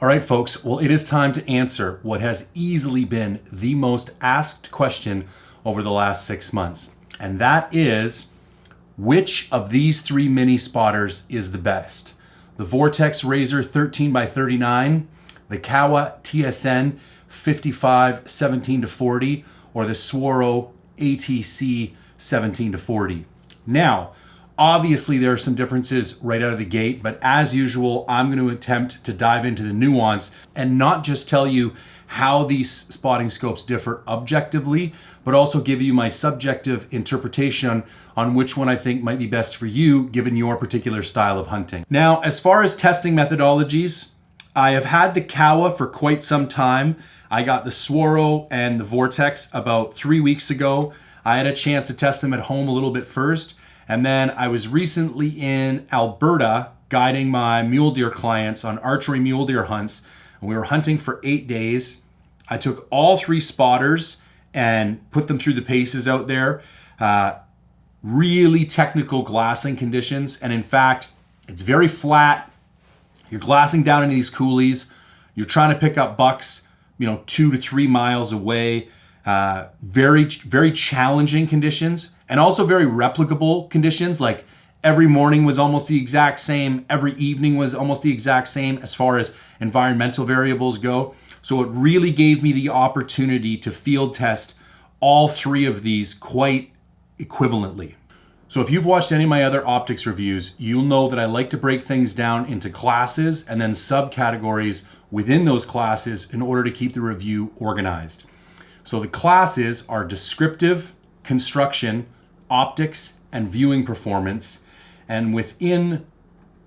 All right, folks, well, it is time to answer what has easily been the most asked question over the last 6 months. And that is, which of these three mini spotters is the best? The Vortex Razor 13x39, the Kowa TSN 55 17-40, or the Swarovski ATC 17-40. Now, obviously there are some differences right out of the gate, but as usual, I'm going to attempt to dive into the nuance and not just tell you how these spotting scopes differ objectively, but also give you my subjective interpretation on which one I think might be best for you given your particular style of hunting. Now, as far as testing methodologies, I have had the Kowa for quite some time. I got the Swaro and the Vortex about 3 weeks ago. I had a chance to test them at home a little bit first. And then I was recently in Alberta guiding my mule deer clients on archery mule deer hunts. And we were hunting for 8 days. I took all three spotters and put them through the paces out there. Really technical glassing conditions. And in fact, it's very flat. You're glassing down into these coulees. You're trying to pick up bucks, 2 to 3 miles away. Very, very challenging conditions and also very replicable conditions. Like every morning was almost the exact same. Every evening was almost the exact same as far as environmental variables go. So it really gave me the opportunity to field test all three of these quite equivalently. So if you've watched any of my other optics reviews, you'll know that I like to break things down into classes and then subcategories within those classes in order to keep the review organized. So the classes are descriptive, construction, optics, and viewing performance. And within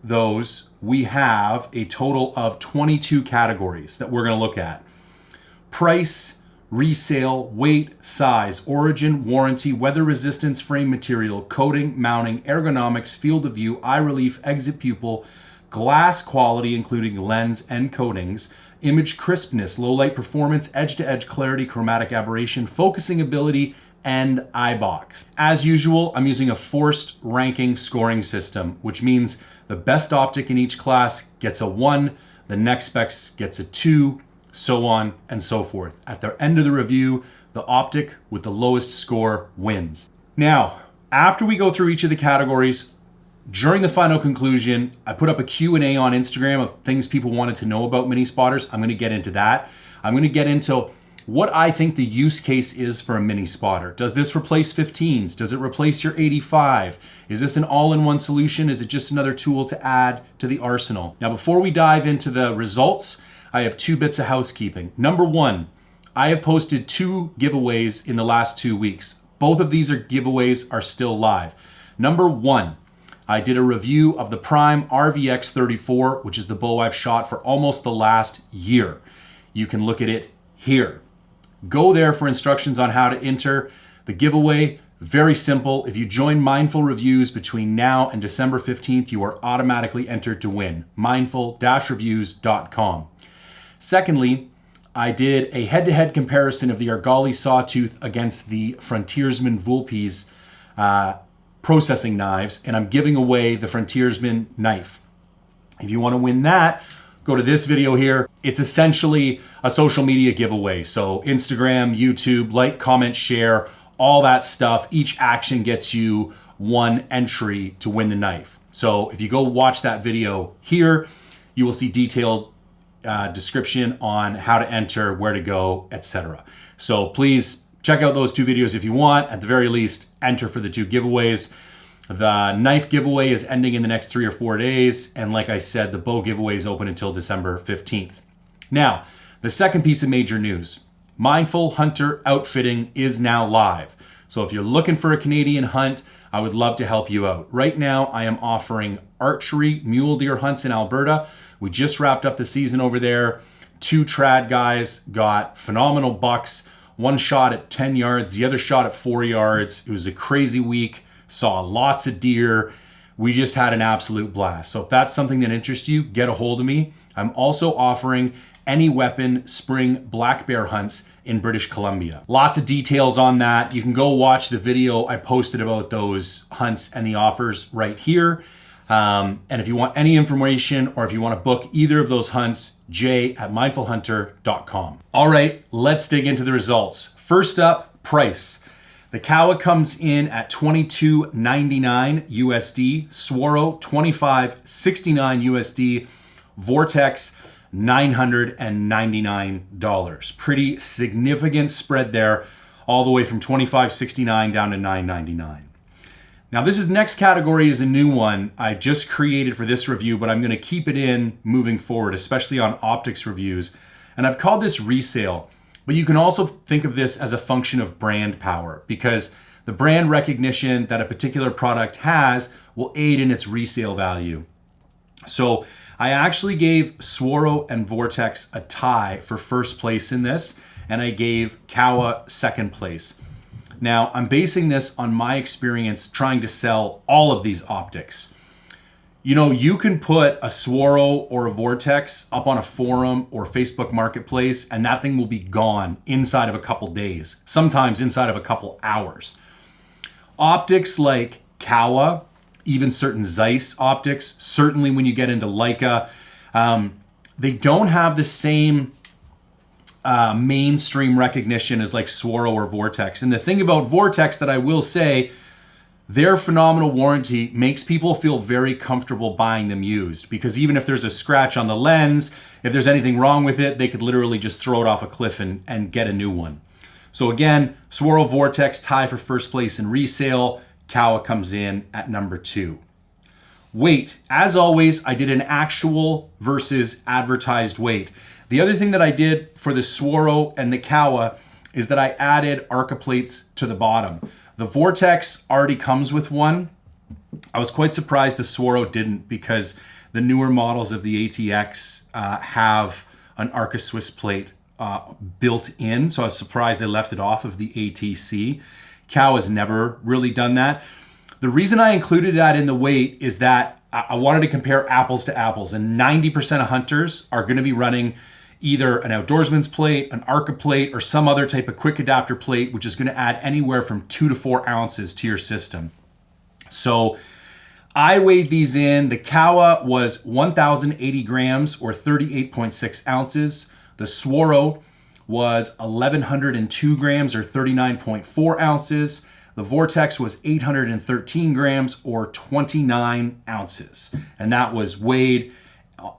those, we have a total of 22 categories that we're going to look at. Price, resale, weight, size, origin, warranty, weather resistance, frame material, coating, mounting, ergonomics, field of view, eye relief, exit pupil, glass quality, including lens and coatings, image crispness, low light performance, edge-to-edge clarity, chromatic aberration, focusing ability, and eye box. As usual, I'm using a forced ranking scoring system, which means the best optic in each class gets a 1, the next best gets a 2, so on and so forth. At the end of the review, the optic with the lowest score wins. Now, after we go through each of the categories, during the final conclusion, I put up a Q&A on Instagram of things people wanted to know about mini spotters. I'm going to get into that. I'm going to get into what I think the use case is for a mini spotter. Does this replace 15s? Does it replace your 85? Is this an all-in-one solution? Is it just another tool to add to the arsenal? Now, before we dive into the results, I have 2 bits of housekeeping. Number 1, I have posted 2 giveaways in the last 2 weeks. Both of these giveaways are still live. Number 1, I did a review of the Prime RVX 34, which is the bow I've shot for almost the last year. You can look at it here. Go there for instructions on how to enter the giveaway. Very simple. If you join Mindful Reviews between now and December 15th, you are automatically entered to win. mindful-reviews.com. Secondly, I did a head-to-head comparison of the Argali Sawtooth against the Frontiersman Vulpes processing knives, and I'm giving away the Frontiersman knife. If you want to win that, go to this video here. It's essentially a social media giveaway. So Instagram, YouTube, like, comment, share, all that stuff. Each action gets you 1 entry to win the knife. So if you go watch that video here, you will see detailed description on how to enter, where to go, etc. So please check out those 2 videos if you want. At the very least, enter for the 2 giveaways. The knife giveaway is ending in the next 3 or 4 days. And like I said, the bow giveaway is open until December 15th. Now, the second piece of major news. Mindful Hunter Outfitting is now live. So if you're looking for a Canadian hunt, I would love to help you out. Right now, I am offering archery mule deer hunts in Alberta. We just wrapped up the season over there. 2 trad guys got phenomenal bucks. One shot at 10 yards, the other shot at 4 yards. It was a crazy week. Saw lots of deer. We just had an absolute blast. So if that's something that interests you, get a hold of me. I'm also offering any weapon spring black bear hunts in British Columbia. Lots of details on that. You can go watch the video I posted about those hunts and the offers right here. And if you want any information or if you want to book either of those hunts, jay@mindfulhunter.com. All right, let's dig into the results. First up, price. The Kowa comes in at $22.99 USD, Swaro $25.69 USD, Vortex $999. Pretty significant spread there, all the way from $25.69 down to $999. Now this next category is a new one I just created for this review, but I'm going to keep it in moving forward, especially on optics reviews. And I've called this resale, but you can also think of this as a function of brand power, because the brand recognition that a particular product has will aid in its resale value. So I actually gave Swaro and Vortex a tie for first place in this, and I gave Kowa second place. Now, I'm basing this on my experience trying to sell all of these optics. You know, you can put a Swaro or a Vortex up on a forum or Facebook Marketplace, and that thing will be gone inside of a couple days, sometimes inside of a couple hours. Optics like Kowa, even certain Zeiss optics, certainly when you get into Leica, they don't have the same mainstream recognition as like Swaro or Vortex. And the thing about Vortex that I will say, their phenomenal warranty makes people feel very comfortable buying them used, because even if there's a scratch on the lens, if there's anything wrong with it, they could literally just throw it off a cliff and get a new one. So again, Swaro Vortex tie for first place in resale. Kowa comes in at number 2. Weight. As always, I did an actual versus advertised weight. The other thing that I did for the Swaro and the Kowa is that I added Arca plates to the bottom. The Vortex already comes with one. I was quite surprised the Swaro didn't, because the newer models of the ATX have an Arca Swiss plate built in, so I was surprised they left it off of the ATC. Kowa has never really done that. The reason I included that in the weight is that I wanted to compare apples to apples, and 90% of hunters are going to be running either an outdoorsman's plate, an Arca plate, or some other type of quick adapter plate, which is going to add anywhere from 2 to 4 ounces to your system. So I weighed these in. The Kowa was 1,080 grams or 38.6 ounces. The Swaro was 1,102 grams or 39.4 ounces. The Vortex was 813 grams or 29 ounces. And that was weighed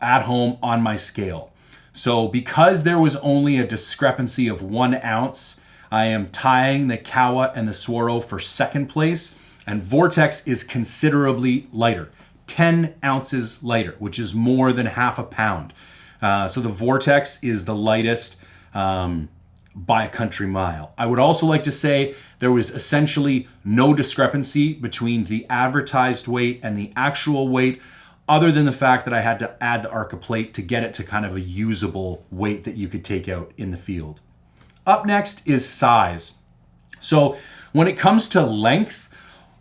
at home on my scale. So because there was only a discrepancy of 1 ounce, I am tying the Kowa and the Swaro for second place. And Vortex is considerably lighter, 10 ounces lighter, which is more than half a pound. So the Vortex is the lightest by a country mile. I would also like to say there was essentially no discrepancy between the advertised weight and the actual weight, other than the fact that I had to add the Arca plate to get it to kind of a usable weight that you could take out in the field. Up next is size. So when it comes to length,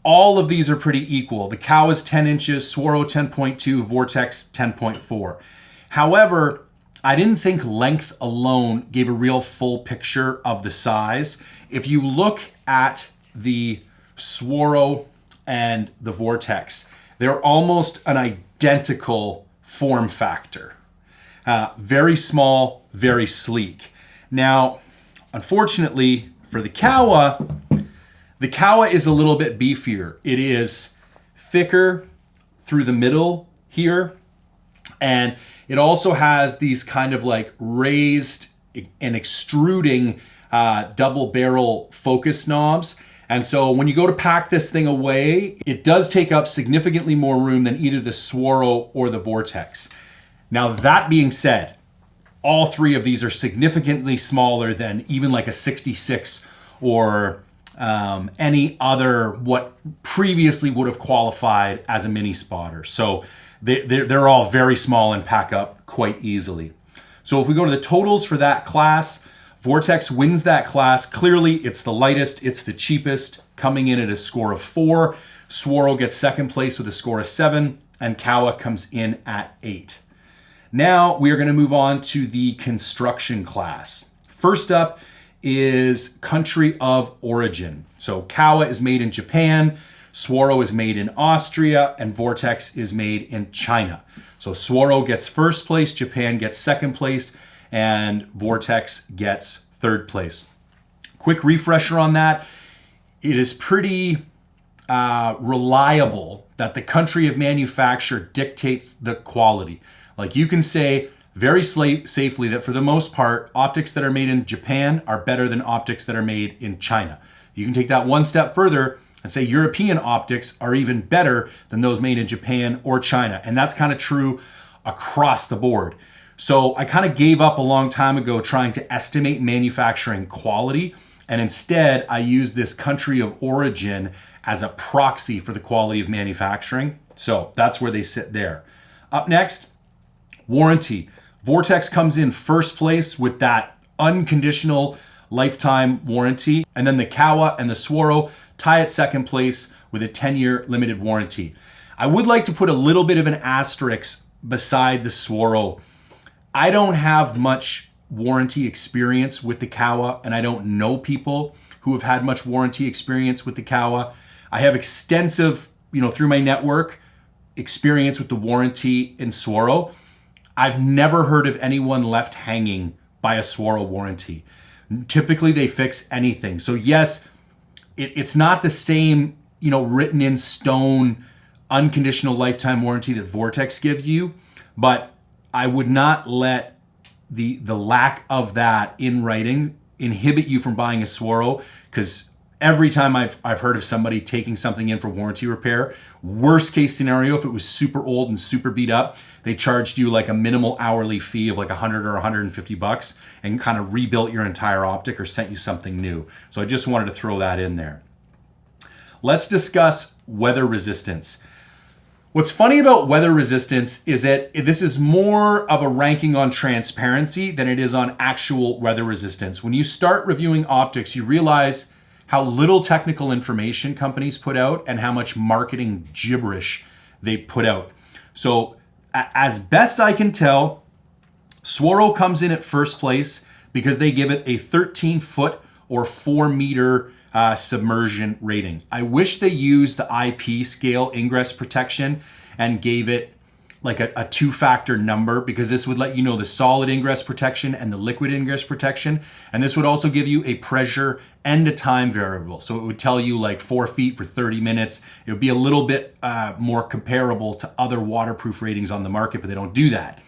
all of these are pretty equal. The Kowa is 10 inches, Swaro 10.2, Vortex 10.4. However, I didn't think length alone gave a real full picture of the size. If you look at the Swaro and the Vortex, they're almost an identical form factor. Very small, very sleek. Now, unfortunately for the Kowa is a little bit beefier. It is thicker through the middle here, and it also has these kind of like raised and extruding double barrel focus knobs. And so when you go to pack this thing away, it does take up significantly more room than either the Swaro or the Vortex. Now, that being said, all three of these are significantly smaller than even like a 66 or any other what previously would have qualified as a mini spotter. So they're all very small and pack up quite easily. So if we go to the totals for that class, Vortex wins that class. Clearly, it's the lightest, it's the cheapest, coming in at a score of 4. Swaro gets second place with a score of 7, and Kowa comes in at 8. Now we are going to move on to the construction class. First up is country of origin. So Kowa is made in Japan, Swaro is made in Austria, and Vortex is made in China. So Swaro gets first place, Japan gets second place, and Vortex gets third place. Quick refresher on that. It is pretty reliable that the country of manufacture dictates the quality. Like you can say very safely that for the most part, optics that are made in Japan are better than optics that are made in China. You can take that one step further and say European optics are even better than those made in Japan or China. And that's kind of true across the board. So I kind of gave up a long time ago trying to estimate manufacturing quality. And instead, I use this country of origin as a proxy for the quality of manufacturing. So that's where they sit there. Up next, warranty. Vortex comes in first place with that unconditional lifetime warranty. And then the Kowa and the Swaro tie at second place with a 10-year limited warranty. I would like to put a little bit of an asterisk beside the Swaro. I don't have much warranty experience with the Kowa, and I don't know people who have had much warranty experience with the Kowa. I have extensive, through my network, experience with the warranty in Swaro. I've never heard of anyone left hanging by a Swaro warranty. Typically, they fix anything. So yes, it's not the same, written in stone, unconditional lifetime warranty that Vortex gives you, but I would not let the lack of that in writing inhibit you from buying a Swaro, because every time I've heard of somebody taking something in for warranty repair, worst case scenario, if it was super old and super beat up, they charged you like a minimal hourly fee of like $100 or $150 and kind of rebuilt your entire optic or sent you something new. So I just wanted to throw that in there. Let's discuss weather resistance. What's funny about weather resistance is that this is more of a ranking on transparency than it is on actual weather resistance. When you start reviewing optics, you realize how little technical information companies put out and how much marketing gibberish they put out. So as best I can tell, Swaro comes in at first place because they give it a 13-foot or 4-meter submersion rating. I wish they used the IP scale ingress protection and gave it like a two-factor number, because this would let you know the solid ingress protection and the liquid ingress protection. And this would also give you a pressure and a time variable. So it would tell you like 4 feet for 30 minutes. It would be a little bit more comparable to other waterproof ratings on the market, but they don't do that.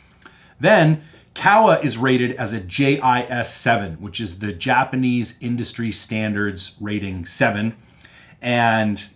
Then Kowa is rated as a JIS 7, which is the Japanese industry standards rating 7. And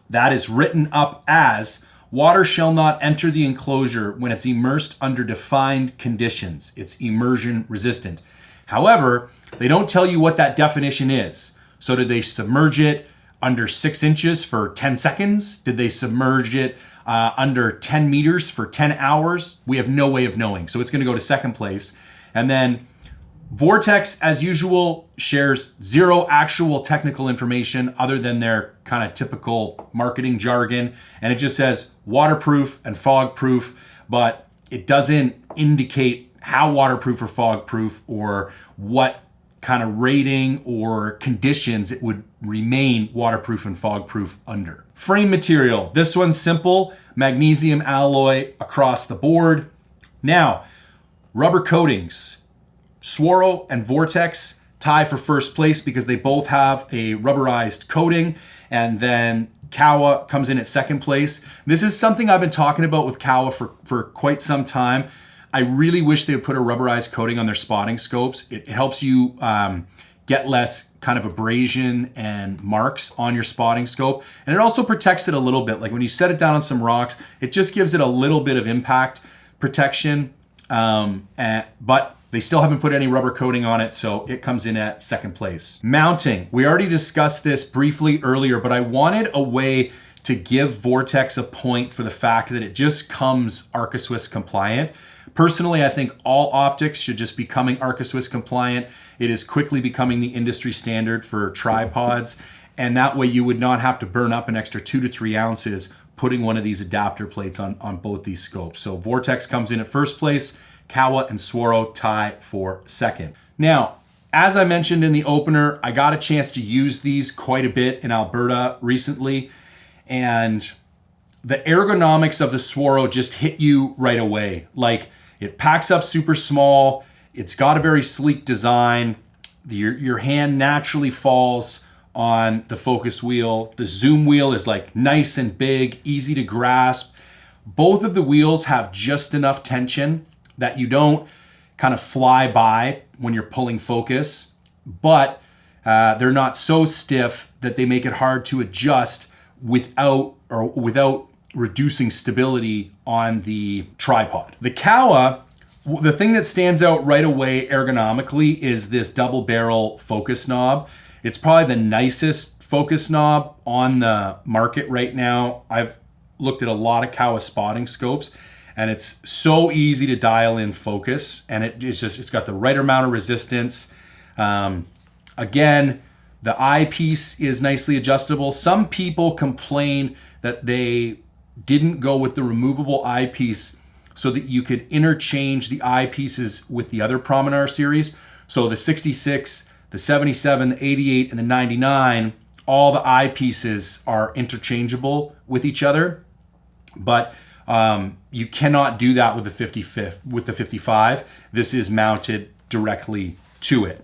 that is written up as: water shall not enter the enclosure when it's immersed under defined conditions. It's immersion resistant. However, they don't tell you what that definition is. So did they submerge it under 6 inches for 10 seconds? Did they submerge it under 10 meters for 10 hours? We have no way of knowing. So it's going to go to second place. And then Vortex, as usual, shares zero actual technical information other than their kind of typical marketing jargon. And it just says waterproof and fog proof, but it doesn't indicate how waterproof or fog proof or what kind of rating or conditions it would remain waterproof and fog proof under. Frame material. This one's simple. Magnesium alloy across the board. Now, rubber coatings. Swaro and Vortex tie for first place because they both have a rubberized coating, and then Kowa comes in at second place. This is something I've been talking about with Kowa for quite some time. I really wish they would put a rubberized coating on their spotting scopes. It helps you get less kind of abrasion and marks on your spotting scope, and it also protects it a little bit. Like when you set it down on some rocks, it just gives it a little bit of impact protection, but they still haven't put any rubber coating on it, so it comes in at second place. Mounting. We already discussed this briefly earlier, but I wanted a way to give Vortex a point for the fact that it just comes ARCA Swiss compliant. Personally, I think all optics should just be coming ARCA Swiss compliant. It is quickly becoming the industry standard for tripods, and that way you would not have to burn up an extra 2 to 3 ounces putting one of these adapter plates on both these scopes. So Vortex comes in at first place. Kowa and Swaro tie for second. Now, as I mentioned in the opener, I got a chance to use these quite a bit in Alberta recently, and the ergonomics of the Swaro just hit you right away. Like, it packs up super small. It's got a very sleek design. Your hand naturally falls on the focus wheel. The zoom wheel is like nice and big, easy to grasp. Both of the wheels have just enough tension that you don't kind of fly by when you're pulling focus, but they're not so stiff that they make it hard to adjust without reducing stability on the tripod. The Kowa, the thing that stands out right away ergonomically is this double barrel focus knob. It's probably the nicest focus knob on the market right now. I've looked at a lot of Kowa spotting scopes, and it's so easy to dial in focus, and it's got the right amount of resistance. Again, the eyepiece is nicely adjustable. Some people complained that they didn't go with the removable eyepiece so that you could interchange the eyepieces with the other Promenade series. So the 66, the 77, the 88, and the 99, all the eyepieces are interchangeable with each other. But you cannot do that with the 55. This is mounted directly to it.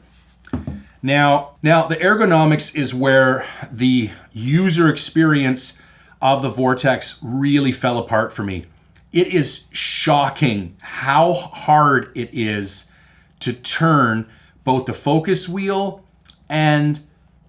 Now the ergonomics is where the user experience of the Vortex really fell apart for me. It is shocking how hard it is to turn both the focus wheel and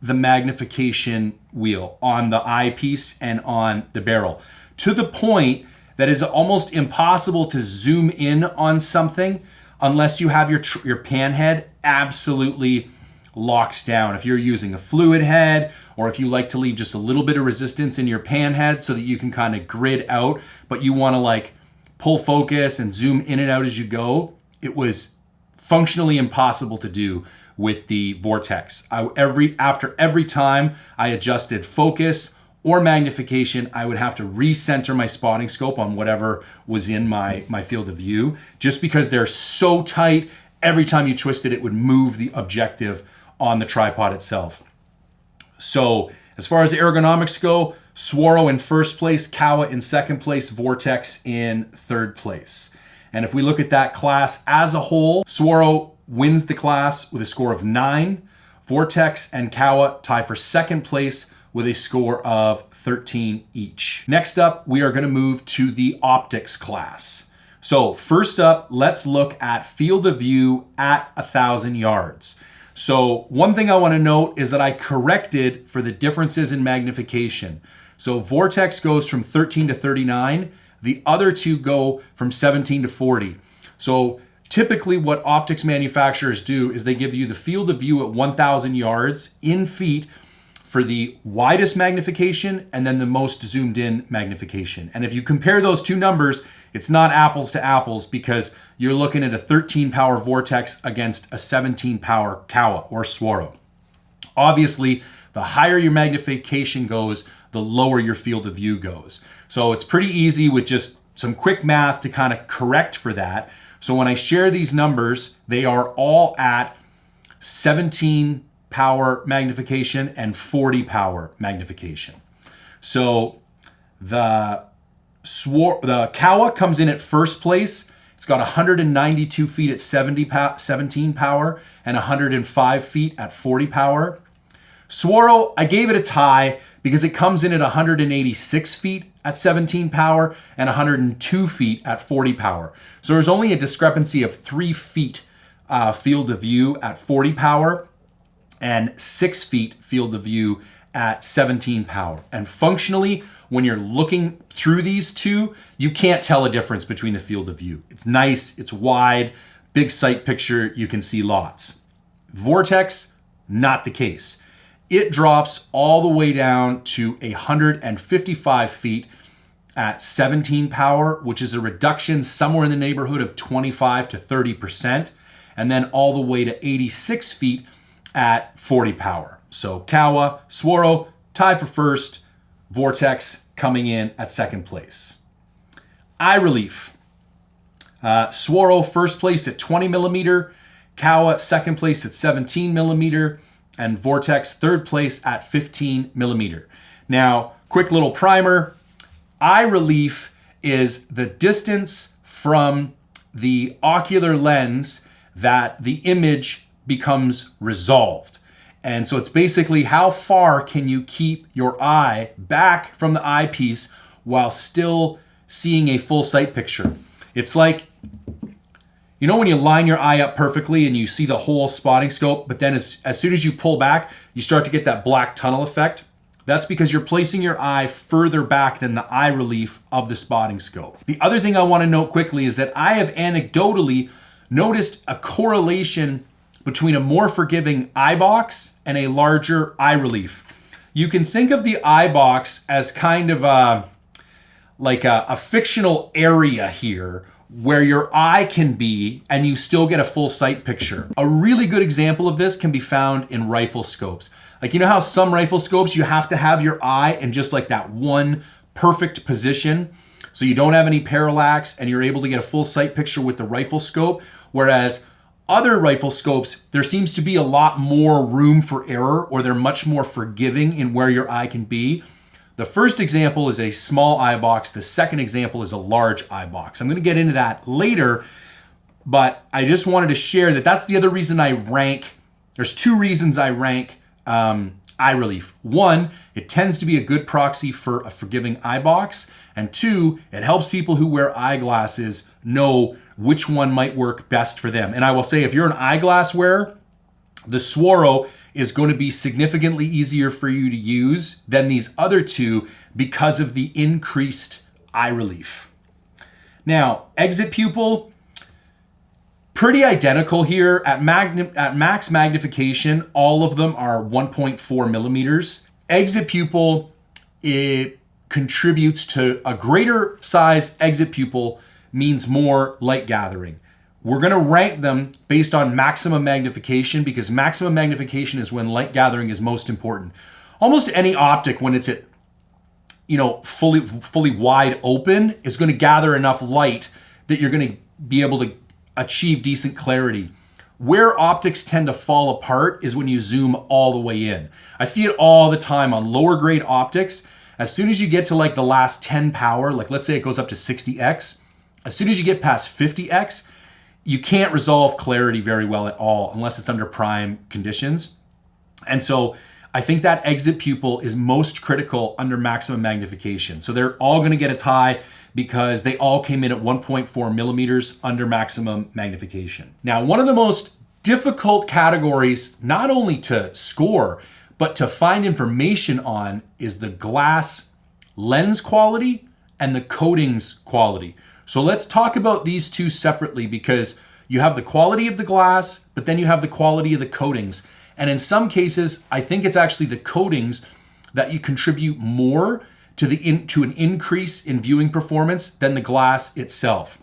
the magnification wheel on the eyepiece and on the barrel, to the point that it's almost impossible to zoom in on something unless you have your pan head absolutely locks down. If you're using a fluid head, or if you like to leave just a little bit of resistance in your pan head so that you can kind of grid out, but you want to like pull focus and zoom in and out as you go, it was functionally impossible to do with the Vortex. After every time I adjusted focus or magnification, I would have to recenter my spotting scope on whatever was in my field of view, just because they're so tight. Every time you twisted it would move the objective on the tripod itself. So as far as the ergonomics go, Swaro in first place, Kowa in second place, Vortex in third place. And if we look at that class as a whole, Swaro wins the class with a score of 9. Vortex and Kowa tie for second place with a score of 13 each. Next up, we are going to move to the optics class. So first up, let's look at field of view at 1,000 yards. So one thing I want to note is that I corrected for the differences in magnification. So Vortex goes from 13 to 39. The other two go from 17 to 40. So typically what optics manufacturers do is they give you the field of view at 1,000 yards in feet for the widest magnification and then the most zoomed in magnification. And if you compare those two numbers, it's not apples to apples, because you're looking at a 13 power Vortex against a 17 power Kowa or Swaro. Obviously, the higher your magnification goes, the lower your field of view goes. So it's pretty easy with just some quick math to kind of correct for that. So when I share these numbers, they are all at 17 power magnification and 40 power magnification. So the Kowa comes in at first place. It's got 192 feet at 17 power and 105 feet at 40 power. Swaro, I gave it a tie because it comes in at 186 feet at 17 power and 102 feet at 40 power. So there's only a discrepancy of 3 feet field of view at 40 power and 6 feet field of view at 17 power. And functionally, when you're looking through these two, you can't tell a difference between the field of view. It's nice, it's wide, big sight picture, you can see lots. Vortex, not the case. It drops all the way down to 155 feet at 17 power, which is a reduction somewhere in the neighborhood of 25 to 30%, and then all the way to 86 feet at 40 power. So Kowa, Swaro, tie for first, Vortex coming in at second place. Eye relief. Swaro first place at 20 millimeter, Kowa second place at 17 millimeter, and Vortex third place at 15 millimeter. Now, Quick little primer. Eye relief is the distance from the ocular lens that the image becomes resolved. And so it's basically how far can you keep your eye back from the eyepiece while still seeing a full sight picture. It's like, you know when you line your eye up perfectly and you see the whole spotting scope, but then as soon as you pull back, you start to get that black tunnel effect? That's because you're placing your eye further back than the eye relief of the spotting scope. The other thing I want to note quickly is that I have anecdotally noticed a correlation between a more forgiving eye box and a larger eye relief. You can think of the eye box as kind of a fictional area here where your eye can be and you still get a full sight picture. A really good example of this can be found in rifle scopes. Like, you know how some rifle scopes you have to have your eye in just like that one perfect position so you don't have any parallax and you're able to get a full sight picture with the rifle scope, whereas other rifle scopes, there seems to be a lot more room for error, or they're much more forgiving in where your eye can be. The first example is a small eye box. The second example is a large eye box. I'm going to get into that later, but I just wanted to share that that's the other reason I rank. There's two reasons I rank eye relief. One, it tends to be a good proxy for a forgiving eye box. And two, it helps people who wear eyeglasses know which one might work best for them. And I will say, if you're an eyeglass wearer, the Swaro is going to be significantly easier for you to use than these other two because of the increased eye relief. Now, exit pupil, pretty identical here. At max magnification, all of them are 1.4 millimeters. Exit pupil, it contributes to a greater size exit pupil means more light gathering. We're going to rank them based on maximum magnification because maximum magnification is when light gathering is most important. Almost any optic, when it's at fully wide open, is going to gather enough light that you're going to be able to achieve decent clarity. Where optics tend to fall apart is when you zoom all the way in. I see it all the time on lower grade optics. As soon as you get to like the last 10 power, like let's say it goes up to 60x, as soon as you get past 50x, you can't resolve clarity very well at all unless it's under prime conditions. And so I think that exit pupil is most critical under maximum magnification. So they're all going to get a tie because they all came in at 1.4 millimeters under maximum magnification. Now, one of the most difficult categories, not only to score, but to find information on, is the glass lens quality and the coatings quality. So let's talk about these two separately because you have the quality of the glass, but then you have the quality of the coatings. And in some cases, I think it's actually the coatings that you contribute more to an increase in viewing performance than the glass itself.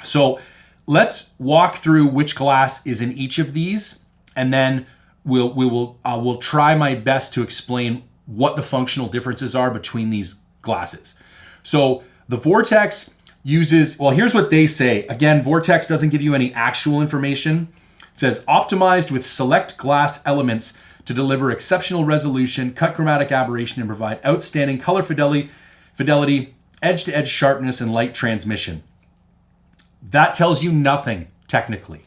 So let's walk through which glass is in each of these, and then we'll try my best to explain what the functional differences are between these glasses. So the Vortex uses, well, here's what they say. Again, Vortex doesn't give you any actual information. It says optimized with select glass elements to deliver exceptional resolution, cut chromatic aberration, and provide outstanding color fidelity, edge-to-edge sharpness, and light transmission. That tells you nothing technically.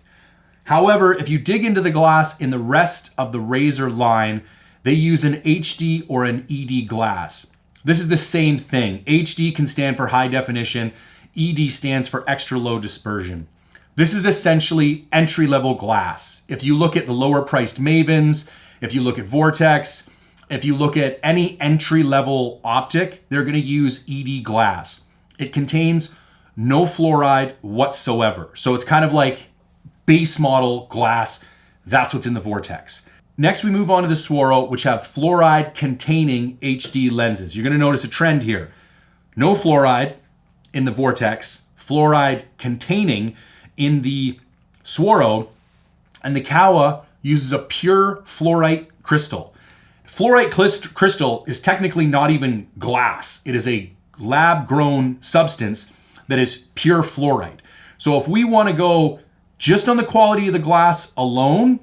However, if you dig into the glass in the rest of the Razor line, they use an HD or an ED glass. This is the same thing. HD can stand for high definition. ED stands for extra low dispersion. This is essentially entry-level glass. If you look at the lower priced Mavens, if you look at Vortex, if you look at any entry-level optic, they're going to use ED glass. It contains no fluoride whatsoever. So it's kind of like base model glass. That's what's in the Vortex. Next, we move on to the Swaro, which have fluoride-containing HD lenses. You're going to notice a trend here. No fluoride in the Vortex, fluoride-containing in the Swaro, and the Kowa uses a pure fluorite crystal. Fluorite crystal is technically not even glass. It is a lab-grown substance that is pure fluorite. So if we want to go just on the quality of the glass alone,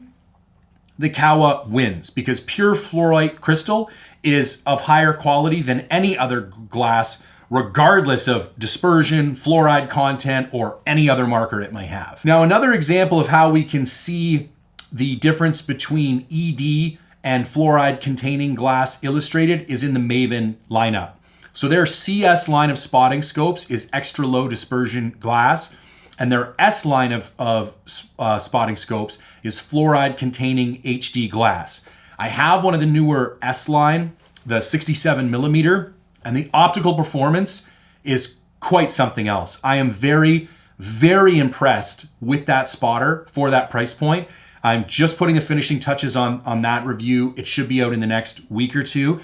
the Kowa wins because pure fluorite crystal is of higher quality than any other glass, regardless of dispersion, fluoride content, or any other marker it might have. Now, another example of how we can see the difference between ED and fluoride containing glass illustrated is in the Maven lineup. So their CS line of spotting scopes is extra low dispersion glass, and their S line of spotting scopes is fluoride containing HD glass. I have one of the newer S line, the 67 millimeter, and the optical performance is quite something else. I am very, very impressed with that spotter for that price point. I'm just putting the finishing touches on that review. It should be out in the next week or two.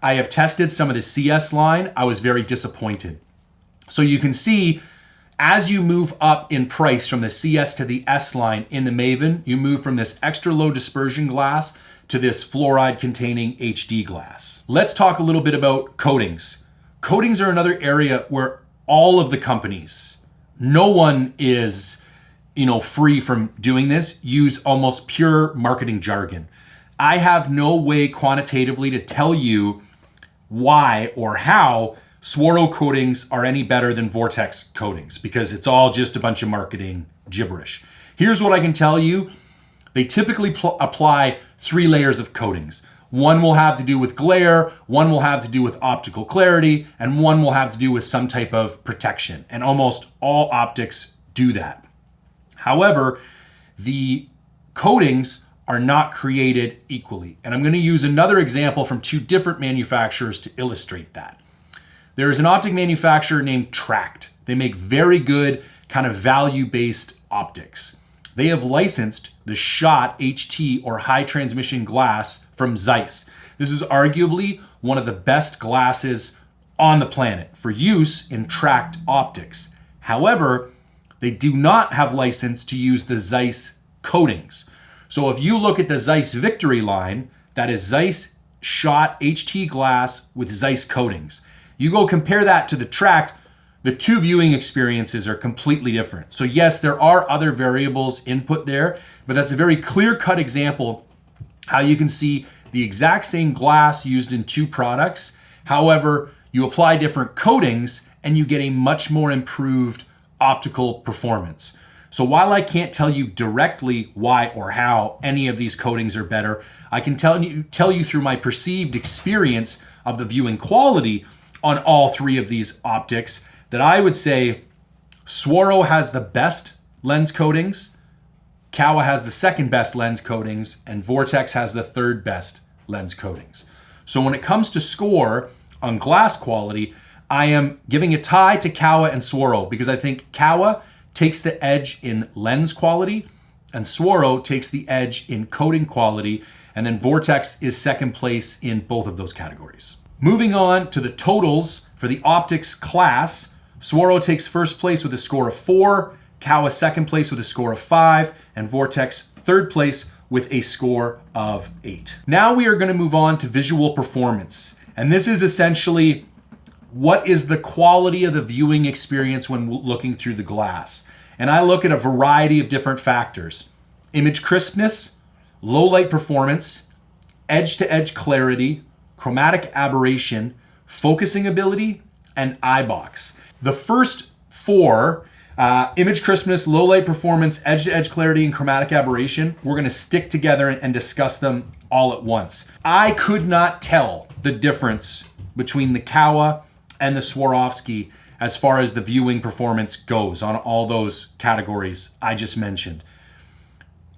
I have tested some of the CS line. I was very disappointed. So you can see as you move up in price from the CS to the S line in the Maven, you move from this extra low dispersion glass to this fluoride containing HD glass. Let's talk a little bit about coatings. Coatings are another area where all of the companies, no one is, free from doing this, use almost pure marketing jargon. I have no way quantitatively to tell you why or how Swaro coatings are any better than Vortex coatings because it's all just a bunch of marketing gibberish. Here's what I can tell you. They typically apply 3 layers of coatings. One will have to do with glare, one will have to do with optical clarity, and one will have to do with some type of protection. And almost all optics do that. However, the coatings are not created equally. And I'm going to use another example from 2 different manufacturers to illustrate that. There is an optic manufacturer named Tract. They make very good kind of value-based optics. They have licensed the Shot HT or high transmission glass from Zeiss. This is arguably one of the best glasses on the planet for use in Tract optics. However, they do not have license to use the Zeiss coatings. So if you look at the Zeiss Victory line, that is Zeiss Shot HT glass with Zeiss coatings. You go compare that to the Tract, the 2 viewing experiences are completely different. So yes, there are other variables input there, but that's a very clear-cut example how you can see the exact same glass used in 2 products. However, you apply different coatings and you get a much more improved optical performance. So while I can't tell you directly why or how any of these coatings are better, I can tell you through my perceived experience of the viewing quality on all 3 of these optics that I would say Swaro has the best lens coatings, Kowa has the second best lens coatings, and Vortex has the third best lens coatings. So when it comes to score on glass quality, I am giving a tie to Kowa and Swaro because I think Kowa takes the edge in lens quality and Swaro takes the edge in coating quality, and then Vortex is second place in both of those categories. Moving on to the totals for the optics class, Swaro takes first place with a score of 4, Kowa second place with a score of 5, and Vortex third place with a score of 8. Now we are going to move on to visual performance. And this is essentially what is the quality of the viewing experience when looking through the glass. And I look at a variety of different factors. Image crispness, low light performance, edge-to-edge clarity, chromatic aberration, focusing ability, and eye box. The first 4, image crispness, low light performance, edge-to-edge clarity, and chromatic aberration, we're going to stick together and discuss them all at once. I could not tell the difference between the Kowa and the Swarovski as far as the viewing performance goes on all those categories I just mentioned.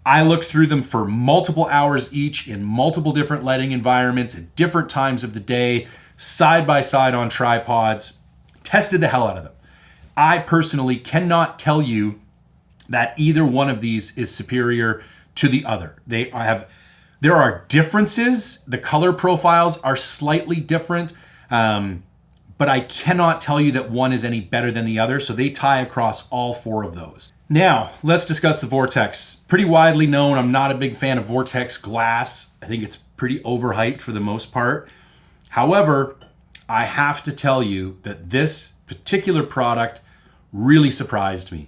I looked through them for multiple hours each in multiple different lighting environments at different times of the day, side by side on tripods, tested the hell out of them. I personally cannot tell you that either one of these is superior to the other. There are differences. The color profiles are slightly different, but I cannot tell you that one is any better than the other, so they tie across all 4 of those. Now, let's discuss the Vortex. Pretty widely known, I'm not a big fan of Vortex glass. I think it's pretty overhyped for the most part. However, I have to tell you that this particular product really surprised me.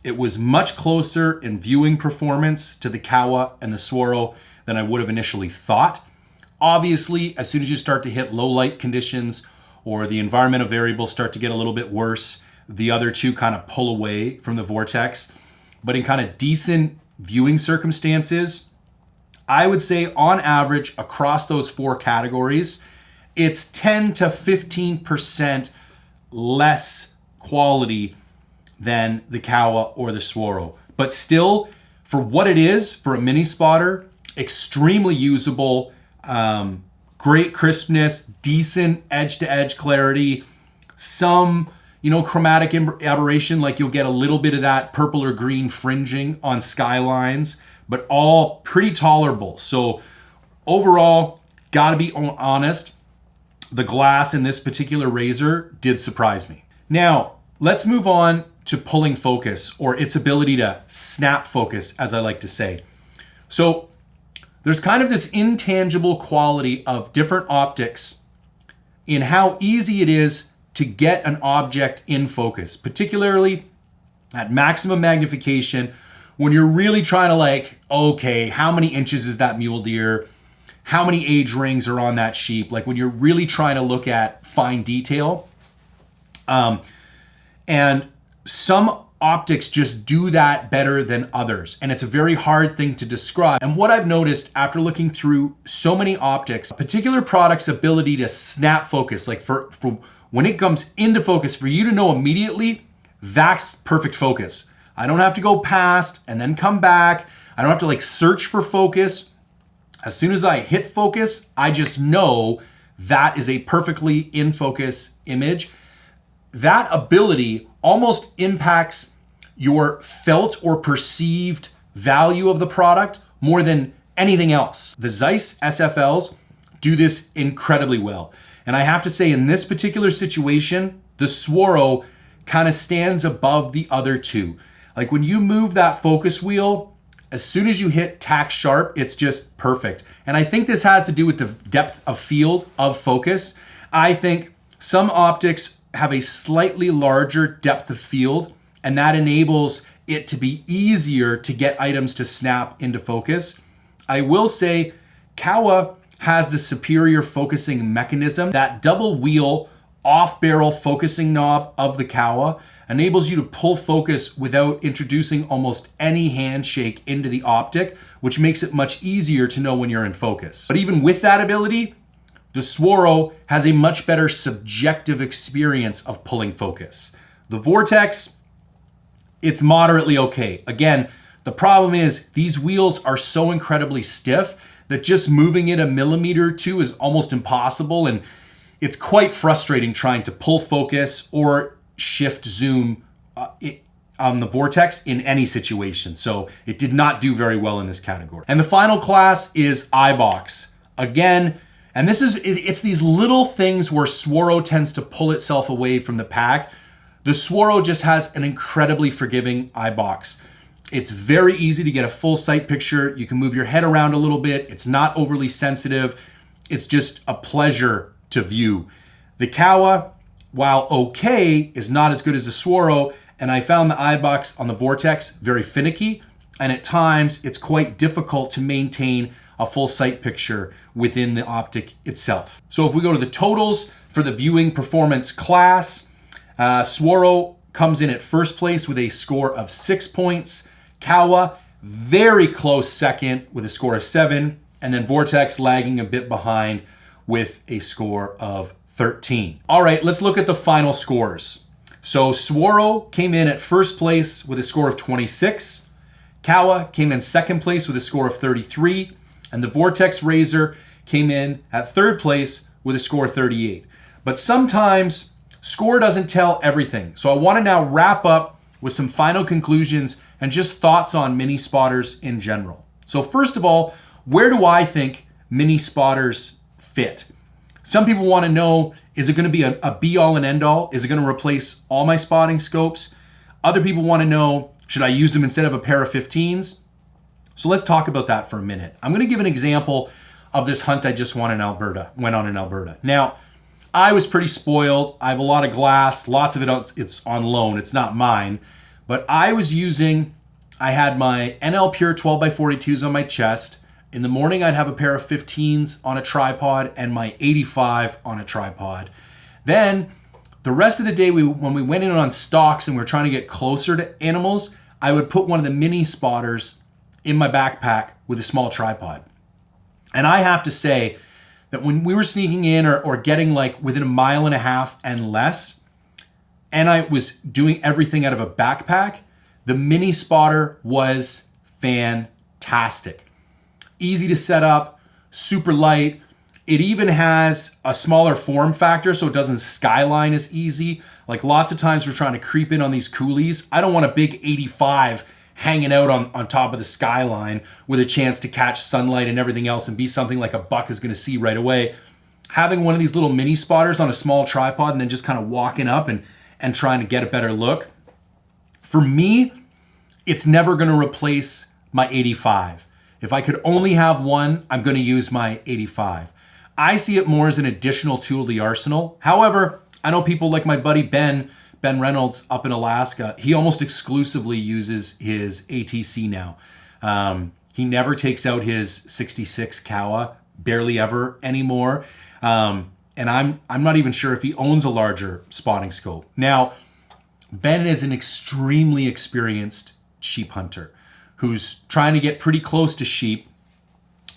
It was much closer in viewing performance to the Kowa and the Swaro than I would have initially thought. Obviously, as soon as you start to hit low light conditions or the environmental variables start to get a little bit worse, the other two kind of pull away from the Vortex. But in kind of decent viewing circumstances, I would say on average across those four categories, it's 10 to 15% less quality than the Kowa or the Swaro. But still, for what it is, for a mini spotter, extremely usable, great crispness, decent edge-to-edge clarity, some, chromatic aberration, like you'll get a little bit of that purple or green fringing on skylines, but all pretty tolerable. So overall, gotta be honest, the glass in this particular razor did surprise me. Now, let's move on to pulling focus, or its ability to snap focus, as I like to say. So there's kind of this intangible quality of different optics in how easy it is to get an object in focus, particularly at maximum magnification, when you're really trying to okay, how many inches is that mule deer? How many age rings are on that sheep? Like when you're really trying to look at fine detail. And some optics just do that better than others. And it's a very hard thing to describe. And what I've noticed after looking through so many optics, a particular product's ability to snap focus, like for when it comes into focus, for you to know immediately, that's perfect focus. I don't have to go past and then come back. I don't have to search for focus. As soon as I hit focus, I just know that is a perfectly in focus image. That ability almost impacts your felt or perceived value of the product more than anything else. The Zeiss SFLs do this incredibly well. And I have to say, in this particular situation, the Swaro kind of stands above the other two. Like when you move that focus wheel, as soon as you hit tack sharp, it's just perfect. And I think this has to do with the depth of field of focus. I think some optics have a slightly larger depth of field, and that enables it to be easier to get items to snap into focus. I will say Kowa has the superior focusing mechanism. That double wheel off-barrel focusing knob of the Kowa enables you to pull focus without introducing almost any handshake into the optic, which makes it much easier to know when you're in focus. But even with that ability, the Swaro has a much better subjective experience of pulling focus. The Vortex, it's moderately okay. Again, the problem is these wheels are so incredibly stiff that just moving it a millimeter or two is almost impossible, and it's quite frustrating trying to pull focus or shift zoom on the Vortex in any situation. So it did not do very well in this category. And the final class is iBox. Again, and it's these little things where Swaro tends to pull itself away from the pack. The Swaro just has an incredibly forgiving iBox. It's very easy to get a full sight picture. You can move your head around a little bit. It's not overly sensitive. It's just a pleasure to view. The Kowa, while okay, is not as good as the Swaro, and I found the iBox on the Vortex very finicky, and at times it's quite difficult to maintain a full sight picture within the optic itself. So if we go to the totals for the viewing performance class, Swaro comes in at first place with a score of 6 points. Kowa, very close second with a score of 7, and then Vortex lagging a bit behind with a score of 13. All right, let's look at the final scores. So Swaro came in at first place with a score of 26. Kowa came in second place with a score of 33. And the Vortex Razor came in at third place with a score of 38. But sometimes score doesn't tell everything. So I want to now wrap up with some final conclusions and just thoughts on mini spotters in general. So first of all, where do I think mini spotters fit? Some people want to know, is it going to be a be-all and end-all? Is it going to replace all my spotting scopes? Other people want to know, should I use them instead of a pair of 15s? So let's talk about that for a minute. I'm going to give an example of this hunt I just went on in Alberta. Now, I was pretty spoiled. I have a lot of glass, lots of it's on loan. It's not mine. But I had my NL Pure 12x42s on my chest, In the morning, I'd have a pair of 15s on a tripod and my 85 on a tripod. Then the rest of the day, when we went in on stalks and we're trying to get closer to animals, I would put one of the mini spotters in my backpack with a small tripod. And I have to say that when we were sneaking in or getting like within a mile and a half and less, and I was doing everything out of a backpack, the mini spotter was fantastic. Easy to set up, super light. It even has a smaller form factor so it doesn't skyline as easy. Like lots of times we're trying to creep in on these coulees. I don't want a big 85 hanging out on top of the skyline with a chance to catch sunlight and everything else and be something like a buck is going to see right away. Having one of these little mini spotters on a small tripod and then just kind of walking up and trying to get a better look. For me, it's never going to replace my 85. If I could only have one, I'm going to use my 85. I see it more as an additional tool to the arsenal. However, I know people like my buddy Ben Reynolds up in Alaska. He almost exclusively uses his ATC now. He never takes out his 66 Kowa, barely ever anymore. And I'm not even sure if he owns a larger spotting scope. Now, Ben is an extremely experienced sheep hunter who's trying to get pretty close to sheep.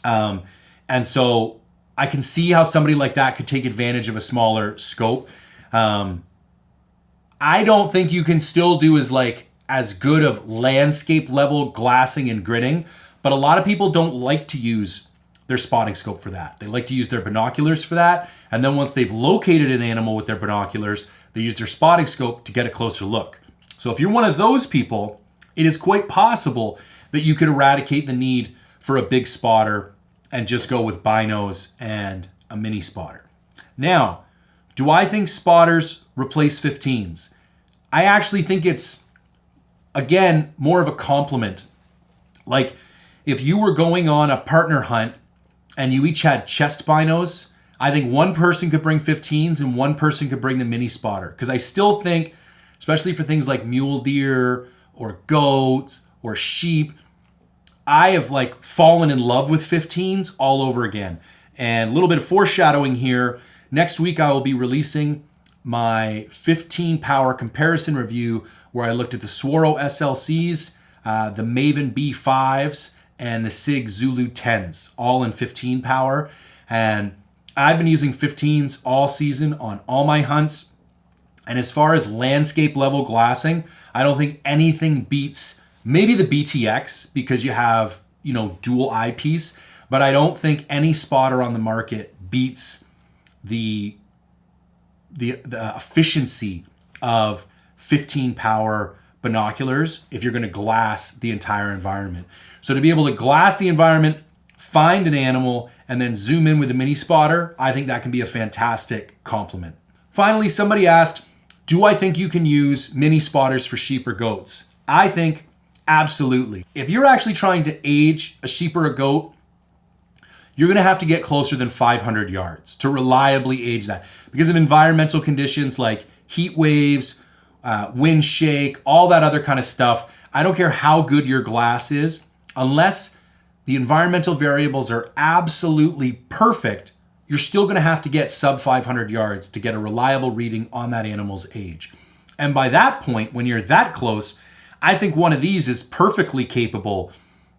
And so I can see how somebody like that could take advantage of a smaller scope. I don't think you can still do as good of landscape level glassing and gridding, but a lot of people don't like to use their spotting scope for that. They like to use their binoculars for that. And then once they've located an animal with their binoculars, they use their spotting scope to get a closer look. So if you're one of those people, it is quite possible that you could eradicate the need for a big spotter and just go with binos and a mini spotter. Now, do I think spotters replace 15s? I actually think it's, again, more of a compliment. Like if you were going on a partner hunt and you each had chest binos, I think one person could bring 15s and one person could bring the mini spotter. Because I still think, especially for things like mule deer or goats or sheep, I have fallen in love with 15s all over again. And a little bit of foreshadowing here. Next week, I will be releasing my 15 power comparison review where I looked at the Swaro SLCs, the Maven B5s, and the Sig Zulu 10s, all in 15 power. And I've been using 15s all season on all my hunts. And as far as landscape level glassing, I don't think anything beats maybe the BTX because you have, dual eyepiece, but I don't think any spotter on the market beats the efficiency of 15 power binoculars if you're going to glass the entire environment. So to be able to glass the environment, find an animal, and then zoom in with a mini spotter, I think that can be a fantastic compliment. Finally, somebody asked, do I think you can use mini spotters for sheep or goats? I think absolutely. If you're actually trying to age a sheep or a goat, you're going to have to get closer than 500 yards to reliably age that because of environmental conditions like heat waves, wind shake, all that other kind of stuff. I don't care how good your glass is, unless the environmental variables are absolutely perfect, you're still going to have to get sub 500 yards to get a reliable reading on that animal's age. And by that point, when you're that close, I think one of these is perfectly capable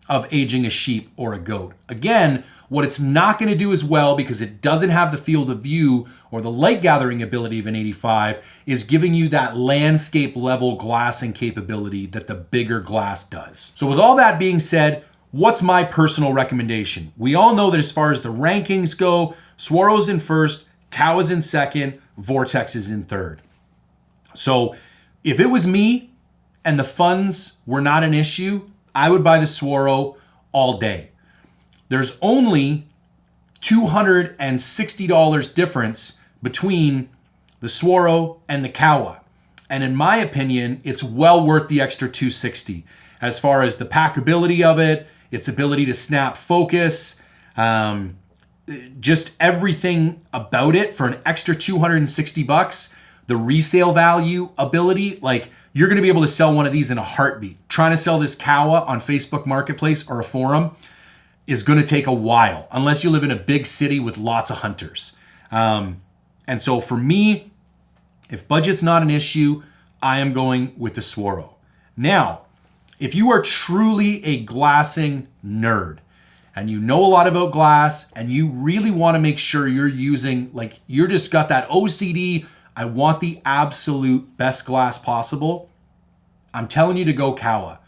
of aging a sheep or a goat. Again, what it's not going to do as well because it doesn't have the field of view or the light gathering ability of an 85 is giving you that landscape level glassing capability that the bigger glass does. So with all that being said, what's my personal recommendation? We all know that as far as the rankings go, Swaro's in first, Kowa's in second, Vortex is in third. So if it was me and the funds were not an issue, I would buy the Swaro all day. There's only $260 difference between the Swaro and the Kowa. And in my opinion, it's well worth the extra $260 as far as the packability of it, its ability to snap focus, just everything about it for an extra $260, the resale value ability, you're going to be able to sell one of these in a heartbeat. Trying to sell this Kowa on Facebook Marketplace or a forum, is going to take a while unless you live in a big city with lots of hunters. And so for me, if budget's not an issue, I am going with the Swaro. Now, if you are truly a glassing nerd and you know a lot about glass and you really want to make sure you're using, like, you're just got that OCD, I want the absolute best glass possible, I'm telling you to go Kowa.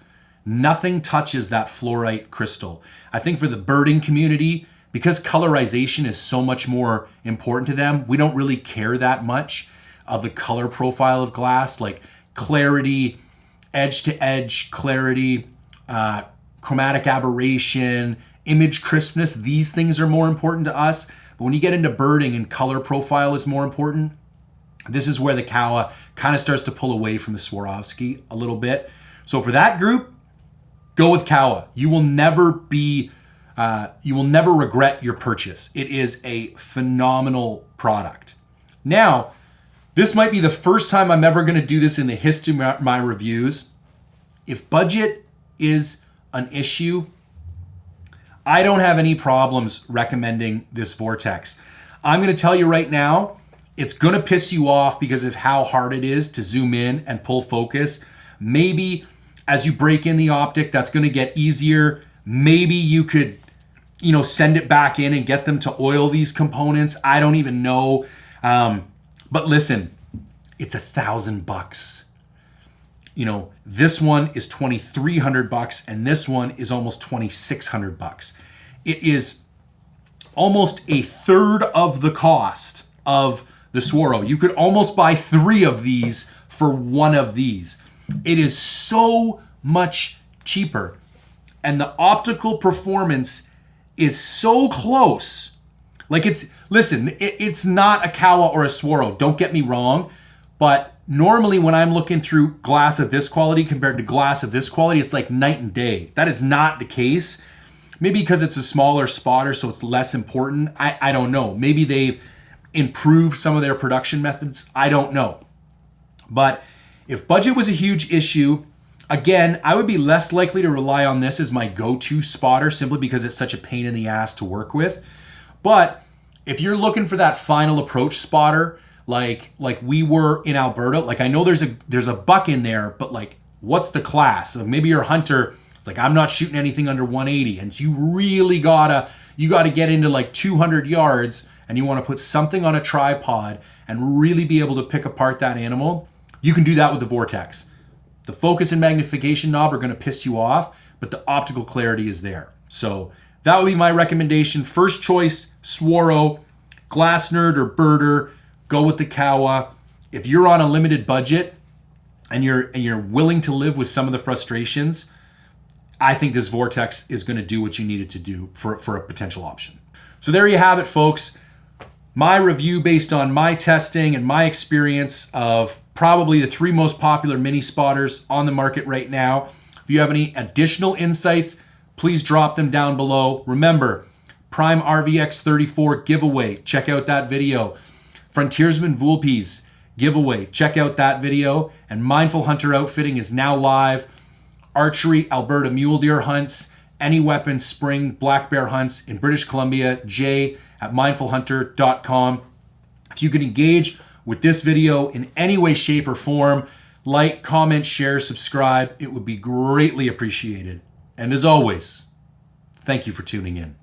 Nothing touches that fluorite crystal. I think for the birding community, because colorization is so much more important to them, we don't really care that much of the color profile of glass, like clarity, edge to edge clarity, chromatic aberration, image crispness. These things are more important to us. But when you get into birding and color profile is more important, this is where the Kowa kind of starts to pull away from the Swarovski a little bit. So for that group, go with Kowa. You will never regret your purchase. It is a phenomenal product. Now, this might be the first time I'm ever going to do this in the history of my reviews. If budget is an issue, I don't have any problems recommending this Vortex. I'm going to tell you right now, it's going to piss you off because of how hard it is to zoom in and pull focus. Maybe as you break in the optic, that's going to get easier. Maybe you could, send it back in and get them to oil these components. I don't even know. But listen, it's $1,000. This one is $2,300 and this one is almost $2,600. It is almost a third of the cost of the Swaro. You could almost buy 3 of these for 1 of these. It is so much cheaper. And the optical performance is so close. Like it's not a Kowa or a Swaro, don't get me wrong. But normally when I'm looking through glass of this quality compared to glass of this quality, it's like night and day. That is not the case. Maybe because it's a smaller spotter, so it's less important. I don't know. Maybe they've improved some of their production methods. I don't know. But if budget was a huge issue, again, I would be less likely to rely on this as my go-to spotter simply because it's such a pain in the ass to work with. But if you're looking for that final approach spotter, like we were in Alberta, like I know there's a buck in there, but like what's the class? So maybe you're a hunter, it's like I'm not shooting anything under 180, and you really gotta get into like 200 yards and you want to put something on a tripod and really be able to pick apart that animal. You can do that with the Vortex. The focus and magnification knob are going to piss you off, but the optical clarity is there. So that would be my recommendation. First choice, Swaro. Glass nerd or birder, go with the Kowa. If you're on a limited budget and you're willing to live with some of the frustrations, I think this Vortex is going to do what you need it to do for a potential option. So there you have it, folks. My review based on my testing and my experience of probably the 3 most popular mini spotters on the market right now. If you have any additional insights, please drop them down below. Remember, Prime RVX 34 giveaway. Check out that video. Frontiersman Vulpes giveaway. Check out that video. And Mindful Hunter Outfitting is now live. Archery Alberta mule deer hunts, any weapons spring black bear hunts in British Columbia, jay@mindfulhunter.com. If you can engage with this video in any way, shape, or form, like, comment, share, subscribe, it would be greatly appreciated. And as always, thank you for tuning in.